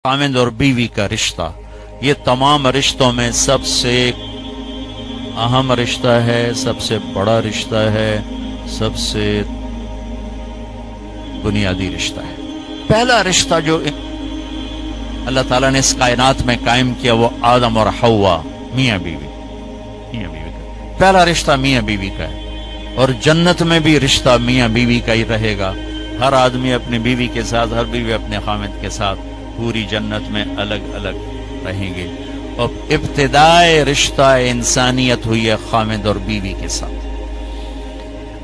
خاوند اور بیوی کا رشتہ یہ تمام رشتوں میں سب سے اہم رشتہ ہے، سب سے بڑا رشتہ ہے، سب سے بنیادی رشتہ ہے۔ پہلا رشتہ جو اللہ تعالیٰ نے اس کائنات میں قائم کیا وہ آدم اور حوا، میاں بیوی کا پہلا رشتہ میاں بیوی کا ہے، اور جنت میں بھی رشتہ میاں بیوی کا ہی رہے گا۔ ہر آدمی اپنی بیوی کے ساتھ، ہر بیوی اپنے خامد کے ساتھ پوری جنت میں الگ الگ رہیں گے۔ اور ابتدائے رشتہ انسانیت ہوئی ہے خامد اور بیوی کے ساتھ۔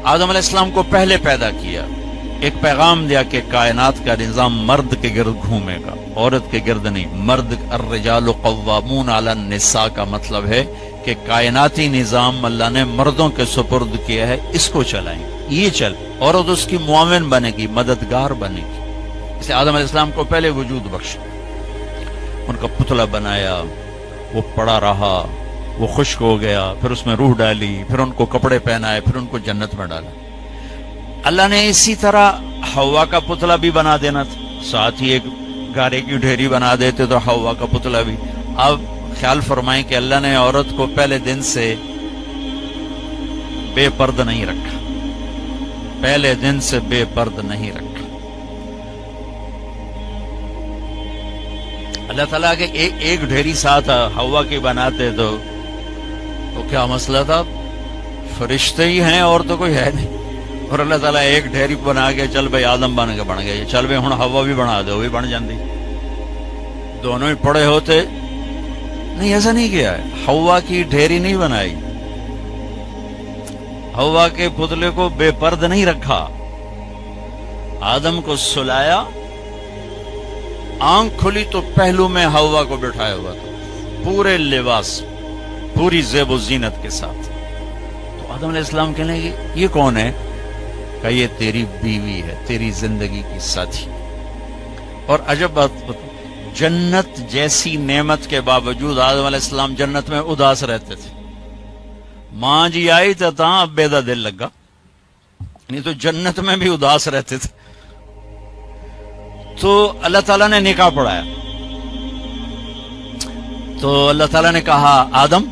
آدم علیہ السلام کو پہلے پیدا کیا، ایک پیغام دیا کہ کائنات کا نظام مرد کے گرد گھومے گا، عورت کے گرد نہیں۔ مرد الرجال قوامون علی النساء کا مطلب ہے کہ کائناتی نظام اللہ نے مردوں کے سپرد کیا ہے، اس کو چلائیں، یہ چل، عورت اس کی معاون بنے گی، مددگار بنے گی۔ اس لیے آدم علیہ السلام کو پہلے وجود بخشا، ان کا پتلا بنایا، وہ پڑا رہا، وہ خشک ہو گیا، پھر اس میں روح ڈالی، پھر ان کو کپڑے پہنائے، پھر ان کو جنت میں ڈالا۔ اللہ نے اسی طرح حوا کا پتلا بھی بنا دینا تھا، ساتھ ہی ایک گارے کی ڈھیری بنا دیتے تو حوا کا پتلا بھی۔ اب خیال فرمائیں کہ اللہ نے عورت کو پہلے دن سے بے پرد نہیں رکھا، پہلے دن سے بے پرد نہیں رکھا۔ اللہ تعالیٰ کے ایک ڈھیری ساتھ حوا کی بناتے تو کیا مسئلہ تھا، فرشتے ہی ہیں اور تو کوئی ہے نہیں، اور اللہ تعالیٰ ایک ڈھیری بنا کے چل بھائی آدم بن گیا، چل بھائی ہن حوا بھی بنا دے، وہ بھی بن جاندی، دونوں ہی پڑے ہوتے۔ نہیں، ایسا نہیں کیا ہے، حوا کی ڈھیری نہیں بنائی، حوا کے پتلے کو بے پرد نہیں رکھا، آدم کو سلایا، آنکھ کھلی تو پہلو میں حوا کو بٹھایا ہوا تھا، پورے لباس، پوری زیب و زینت کے ساتھ۔ تو آدم علیہ السلام کہنے لگے یہ کون ہے؟ کہ یہ تیری بیوی ہے، تیری زندگی کی ساتھی۔ اور عجب بات، جنت جیسی نعمت کے باوجود آدم علیہ السلام جنت میں اداس رہتے تھے۔ ماں جی آئی تو تاں ابے دا دل لگا، نہیں تو جنت میں بھی اداس رہتے تھے۔ تو اللہ تعالیٰ نے نکاح پڑھایا، تو اللہ تعالیٰ نے کہا آدم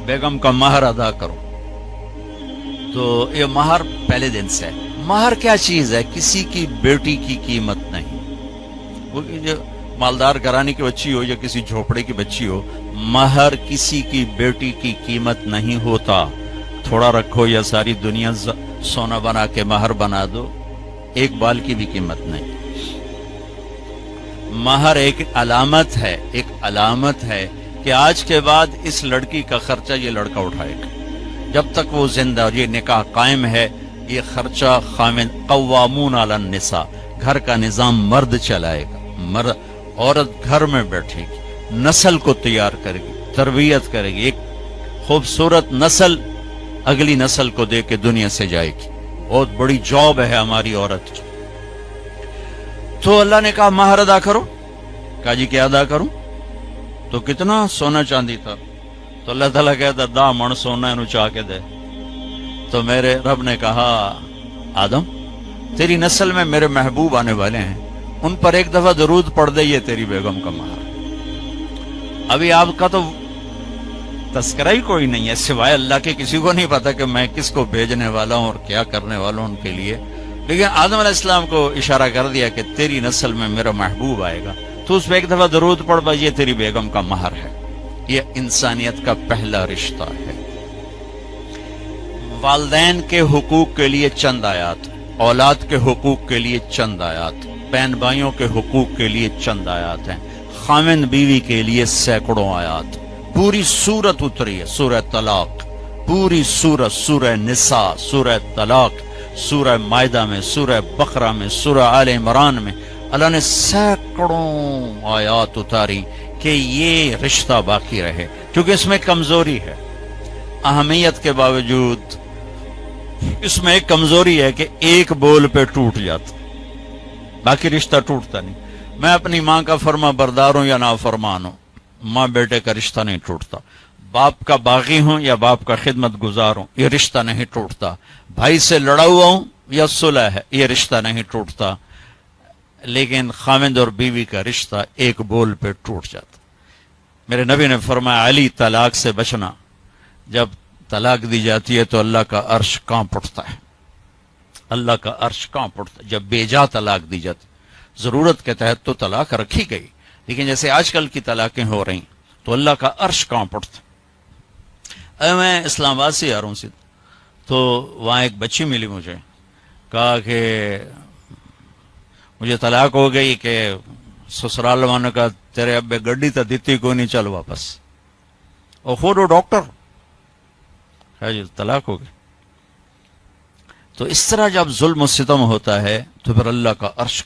بیگم کا مہر ادا کرو۔ تو یہ مہر پہلے دن سے ہے۔ مہر کیا چیز ہے؟ کسی کی بیٹی کی قیمت نہیں، وہ جو مالدار گھرانے کی بچی ہو یا کسی جھوپڑے کی بچی ہو، مہر کسی کی بیٹی کی قیمت نہیں ہوتا۔ تھوڑا رکھو یا ساری دنیا سونا بنا کے مہر بنا دو، ایک بال کی بھی قیمت نہیں۔ مہر ایک علامت ہے، ایک علامت ہے کہ آج کے بعد اس لڑکی کا خرچہ یہ لڑکا اٹھائے گا، جب تک وہ زندہ اور یہ نکاح قائم ہے، یہ خرچہ خامن قوامون علی النساء، گھر کا نظام مرد چلائے گا، عورت گھر میں بیٹھے گی، نسل کو تیار کرے گی، تربیت کرے گی، ایک خوبصورت نسل اگلی نسل کو دے کے دنیا سے جائے گی۔ بہت بڑی جاب ہے ہماری عورت کی۔ تو اللہ نے کہا مہر ادا کرو۔ کہا جی کیا ادا کروں؟ تو کتنا سونا چاندی تھا؟ تو اللہ تعالیٰ کہتا 10 من سونا انہوں چاہ کے دے۔ تو میرے رب نے کہا آدم تیری نسل میں میرے محبوب آنے والے ہیں، ان پر ایک دفعہ درود پڑھ دے، یہ تیری بیگم کا مہر۔ ابھی آپ کا تو تذکرہ ہی کوئی نہیں ہے سوائے اللہ کے، کسی کو نہیں پتا کہ میں کس کو بھیجنے والا ہوں اور کیا کرنے والا ہوں ان کے لیے، لیکن آدم علیہ السلام کو اشارہ کر دیا کہ تیری نسل میں میرا محبوب آئے گا، تو اس پہ ایک دفعہ درود پڑھ بھائی، یہ تیری بیگم کا مہر ہے۔ یہ انسانیت کا پہلا رشتہ ہے۔ والدین کے حقوق کے لیے چند آیات، اولاد کے حقوق کے لیے چند آیات، بہن بھائیوں کے حقوق کے لیے چند آیات ہیں، خامند بیوی کے لیے سینکڑوں آیات۔ پوری سورت اتری ہے، سورہ طلاق، پوری سورت، سورہ نساء، سورہ طلاق، سورہ مائدہ میں، سورہ بقرہ میں، سورہ آل عمران میں اللہ نے سینکڑوں آیات اتاری کہ یہ رشتہ باقی رہے، کیونکہ اس میں کمزوری ہے۔ اہمیت کے باوجود اس میں ایک کمزوری ہے کہ ایک بول پہ ٹوٹ جاتا، باقی رشتہ ٹوٹتا نہیں۔ میں اپنی ماں کا فرما بردار ہوں یا نافرمان ہوں، ماں بیٹے کا رشتہ نہیں ٹوٹتا۔ باپ کا باغی ہوں یا باپ کا خدمت گزار ہوں، یہ رشتہ نہیں ٹوٹتا۔ بھائی سے لڑا ہوا ہوں یا صلح ہے، یہ رشتہ نہیں ٹوٹتا۔ لیکن خامند اور بیوی کا رشتہ ایک بول پہ ٹوٹ جاتا. میرے نبی نے فرمایا علی طلاق سے بچنا. جب طلاق دی جاتی ہے تو اللہ کا عرش کانپ اٹھتا ہے. اللہ کا عرش کانپ اٹھتا ہے جب بے جا طلاق دی جاتی. ضرورت کے تحت تو طلاق رکھی گئی، لیکن جیسے آج کل کی طلاقیں ہو رہی تو اللہ کا عرش کانپ اٹھتا. میں اسلام آباد سے آ رہا ہوں تو وہاں ایک بچی ملی مجھے، کہا کہ مجھے طلاق ہو گئی کہ سسرال والوں کا تیرے ابے گڈی تو دیتی کوئی نہیں، چل واپس. اور خود وہ ڈاکٹر ہے جی، طلاق ہو گئی. تو اس طرح جب ظلم و ستم ہوتا ہے تو پھر اللہ کا عرش